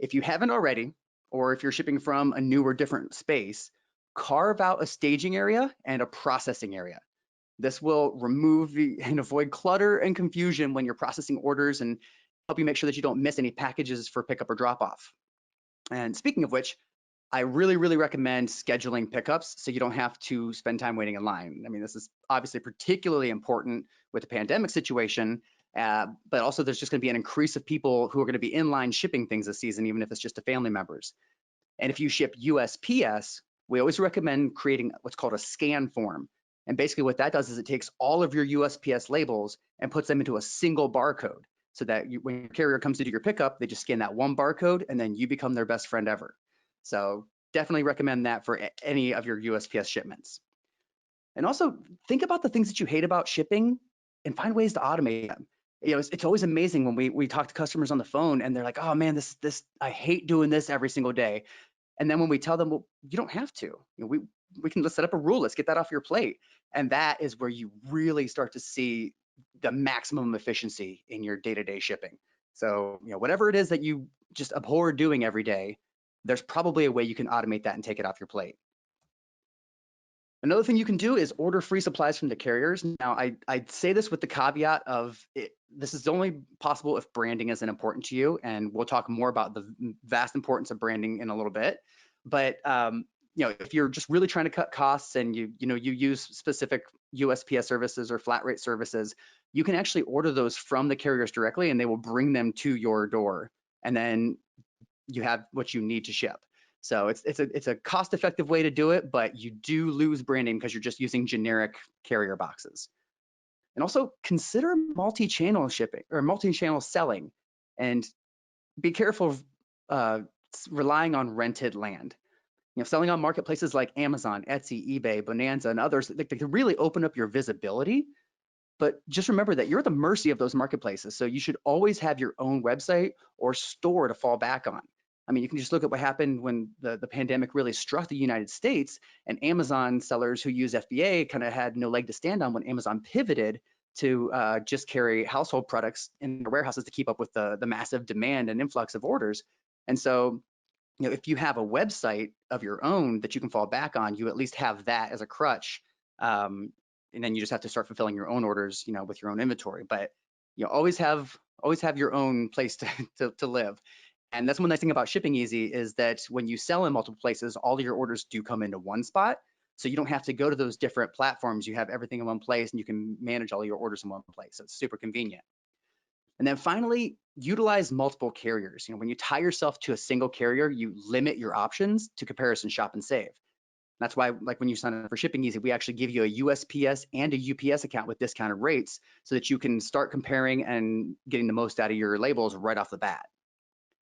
If you haven't already, or if you're shipping from a new or different space, carve out a staging area and a processing area. This will remove and avoid clutter and confusion when you're processing orders and help you make sure that you don't miss any packages for pickup or drop off. And speaking of which, I really recommend scheduling pickups so you don't have to spend time waiting in line. I mean, this is obviously particularly important with the pandemic situation, but also there's just going to be an increase of people who are going to be in line shipping things this season, even if it's just to family members. And if you ship USPS, we always recommend creating what's called a scan form. And basically what that does is it takes all of your USPS labels and puts them into a single barcode so that when your carrier comes to do your pickup, they just scan that one barcode and then you become their best friend ever. So definitely recommend that for any of your USPS shipments. And also think about the things that you hate about shipping and find ways to automate them. You know, it's always amazing when we talk to customers on the phone and they're like, oh man, this I hate doing this every single day. And then when we tell them, well, you don't have to. You know, we can let's set up a rule. Let's get that off your plate. And that is where you really start to see the maximum efficiency in your day-to-day shipping. So, you know, whatever it is that you just abhor doing every day, there's probably a way you can automate that and take it off your plate. Another thing you can do is order free supplies from the carriers. Now, I'd say this with the caveat of this is only possible if branding isn't important to you, and we'll talk more about the vast importance of branding in a little bit. But you know, if you're just really trying to cut costs and you use specific USPS services or flat rate services, you can actually order those from the carriers directly, and they will bring them to your door, and then you have what you need to ship. So it's a cost-effective way to do it, but you do lose branding because you're just using generic carrier boxes. And also consider multi-channel shipping or multi-channel selling, and be careful of relying on rented land. You know, selling on marketplaces like Amazon, Etsy, eBay, Bonanza, and others, they can really open up your visibility. But just remember that you're at the mercy of those marketplaces. So you should always have your own website or store to fall back on. I mean, you can just look at what happened when the pandemic really struck the United States, and Amazon sellers who use FBA kind of had no leg to stand on when Amazon pivoted to just carry household products in their warehouses to keep up with the massive demand and influx of orders. And so, you know, if you have a website of your own that you can fall back on, you at least have that as a crutch. And then you just have to start fulfilling your own orders, you know, with your own inventory. But you know, always have your own place to live. And that's one nice thing about Shipping Easy is that when you sell in multiple places, all of your orders do come into one spot. So you don't have to go to those different platforms. You have everything in one place and you can manage all your orders in one place. So it's super convenient. And then finally, utilize multiple carriers. You know, when you tie yourself to a single carrier, you limit your options to comparison shop and save. That's why, like when you sign up for Shipping Easy, we actually give you a USPS and a UPS account with discounted rates so that you can start comparing and getting the most out of your labels right off the bat.